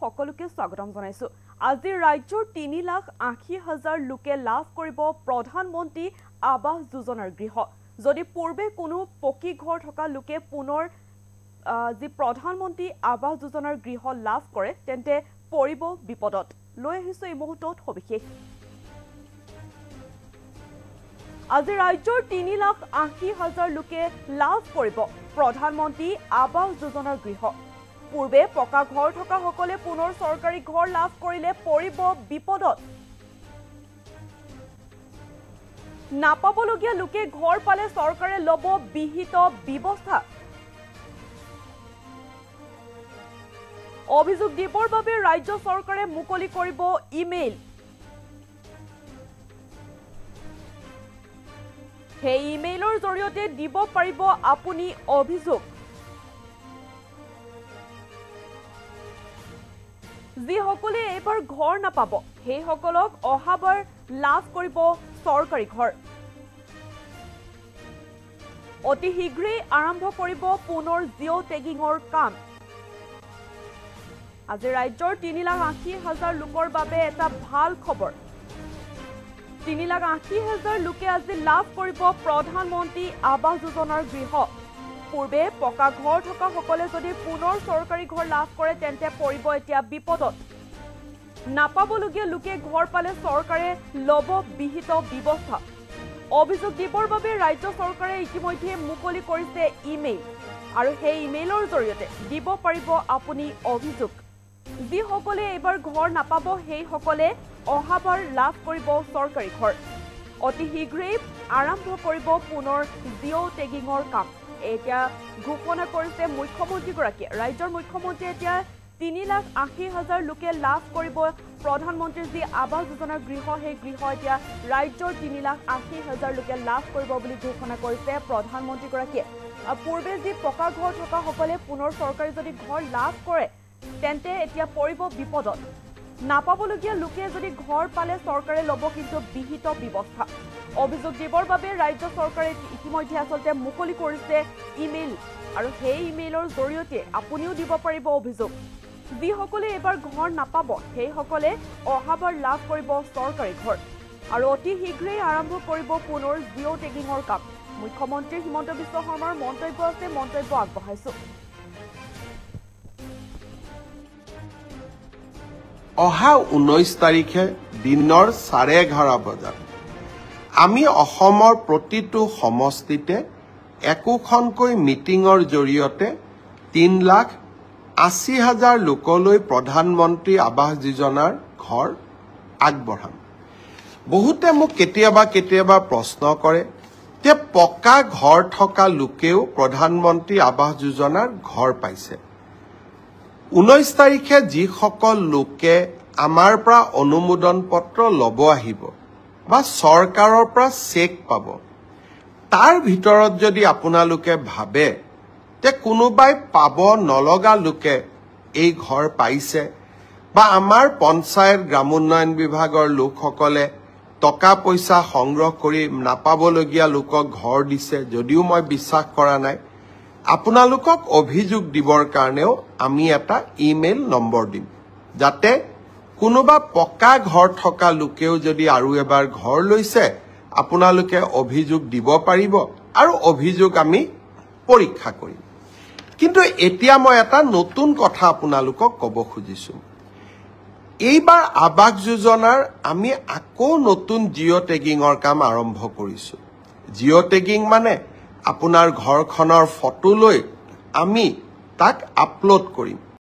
সকলোকে স্বাগতম জনাইছো আজি ৰাজ্যৰ 3,80,000 লোকে লাভ কৰিব প্ৰধানমন্ত্ৰী আৱাস যোজনাৰ গৃহ যদি পূৰ্বে কোনো পকি ঘৰ থকা লোকে পুনৰ যি প্ৰধানমন্ত্ৰী আৱাস যোজনাৰ গৃহ লাভ কৰে তেন্তে পৰিব বিপদত লৈ আহিছো এই মুহূৰ্তত সবিশেষ আজি ৰাজ্যৰ 3,80,000 লোকে লাভ কৰিব প্ৰধানমন্ত্ৰী আৱাস যোজনাৰ গৃহ পূৰ্বে পকা ঘৰ থকা সকলে পুনৰ চৰকাৰী ঘৰ লাভ কৰিলে পৰিব বিপদত নাপাবলগীয়া লোকে ঘৰ পালে চৰকাৰে লব বিহিত ব্যৱস্থা অভিযোগ দিবৰ বাবে ৰাজ্য চৰকাৰে মুকলি কৰিব ইমেইল সেই ইমেইলৰ জৰিয়তে দিব পাৰিব আপুনি অভিযোগ যি সকলে এবাৰ ঘৰ নাপাব সেই সকলক অহাবাৰ লাভ কৰিব চৰকাৰী ঘৰ অতি শীঘ্ৰেই আৰম্ভ কৰিব পুনৰ জিঅ' টেগিঙৰ কাম আজি ৰাজ্যৰ 3,80,000 লোকৰ বাবে এটা ভাল খবৰ 3,80,000 লোকে আজি লাভ কৰিব প্ৰধানমন্ত্ৰী আৱাস যোজনাৰ গৃহ পূৰ্বে পকা ঘৰ থকা সকলে যদি পুনৰ চৰকাৰী ঘৰ লাভ কৰে তেন্তে পৰিব এতিয়া বিপদত নাপাবলগীয়া লোকে ঘৰ পালে চৰকাৰে লব বিহিত ব্যৱস্থা অভিযোগ দিবৰ বাবে ৰাজ্য চৰকাৰে ইতিমধ্যে মুকলি কৰিছে ইমেইল আৰু সেই ইমেইলৰ জৰিয়তে দিব পাৰিব আপুনি অভিযোগ যি সকলে এবাৰ ঘৰ নাপাব সেই সকলে অহাবাৰ লাভ কৰিব চৰকাৰী ঘৰ অতি শীঘ্ৰেই আৰম্ভ কৰিব পুনৰ জিঅ' টেগিঙৰ কাম এতিয়া ঘোষণা কৰিছে মুখ্যমন্ত্ৰীগৰাকীয়ে ৰাজ্যৰ মুখ্যমন্ত্ৰীয়ে এতিয়া 3,80,000 লোকে লাভ কৰিব প্ৰধানমন্ত্ৰীৰ যি আৱাস যোজনাৰ গৃহ সেই গৃহ এতিয়া ৰাজ্যৰ 3,80,000 লোকে লাভ কৰিব বুলি ঘোষণা কৰিছে প্ৰধানমন্ত্ৰীগৰাকীয়ে পূৰ্বে যি পকা ঘৰ থকা সকলে পুনৰ চৰকাৰী যদি ঘৰ লাভ কৰে তেন্তে এতিয়া পৰিব বিপদত নাপাবলগীয়া লোকে যদি ঘৰ পালে চৰকাৰে লব কিন্তু বিহিত ব্যৱস্থা অভিযোগ দিবৰ বাবে ৰাজ্য চৰকাৰে ইতিমধ্যে আচলতে মুকলি কৰিছে ইমেইল আৰু সেই ইমেইলৰ জৰিয়তে আপুনিও দিব পাৰিব অভিযোগ যি সকলে এবাৰ ঘৰ নাপাব সেই সকলে অহাবাৰ লাভ কৰিব চৰকাৰী ঘৰ আৰু অতি শীঘ্ৰেই আৰম্ভ কৰিব পুনৰ জিঅ' টেগিঙৰ কাম মুখ্যমন্ত্ৰী হিমন্ত বিশ্ব শৰ্মাৰ মন্তব্য আছে মন্তব্য আগবঢ়াইছো অহা 19 তাৰিখে দিনৰ 11:30 বজাত আমি অসমৰ প্ৰতিটো সমষ্টিতে একোখনকৈ মিটিঙৰ জৰিয়তে 3,80,000 লোকলৈ প্ৰধানমন্ত্ৰী আৱাস যোজনাৰ ঘৰ আগবঢ়াম বহুতে মোক কেতিয়াবা প্ৰশ্ন কৰে যে পকা ঘৰ থকা লোকেও প্ৰধানমন্ত্ৰী আৱাস যোজনাৰ ঘৰ পাইছে 19 তাৰিখে যিসকল লোকে আমাৰ পৰা অনুমোদন পত্ৰ লব আহিব বা চৰকাৰৰ পৰা চেক পাব তাৰ ভিতৰত যদি আপোনালোকে ভাবে যে কোনোবাই পাব নলগা লোকে এই ঘৰ পাইছে বা আমাৰ পঞ্চায়ত গ্ৰামোন্নয়ন বিভাগৰ লোকসকলে টকা পইচা সংগ্ৰহ কৰি নাপাবলগীয়া লোকক ঘৰ দিছে যদিও মই বিশ্বাস কৰা নাই আপোনালোকক অভিযোগ দিবৰ কাৰণেও আমি এটা ইমেইল নম্বৰ দিম যাতে কোনোবা পকা ঘৰ থকা লোকেও যদি আৰু এবাৰ ঘৰ লৈছে আপোনালোকে অভিযোগ দিব পাৰিব আৰু অভিযোগ আমি পৰীক্ষা কৰিম কিন্তু এতিয়া মই এটা নতুন কথা আপোনালোকক ক'ব খুজিছো এইবাৰ আৱাস যোজনাৰ আমি আকৌ নতুন জিঅ' টেগিঙৰ কাম আৰম্ভ কৰিছো জিঅ' টেগিং মানে আপোনাৰ ঘৰখনৰ ফটো লৈ আমি তাক আপলোড কৰিম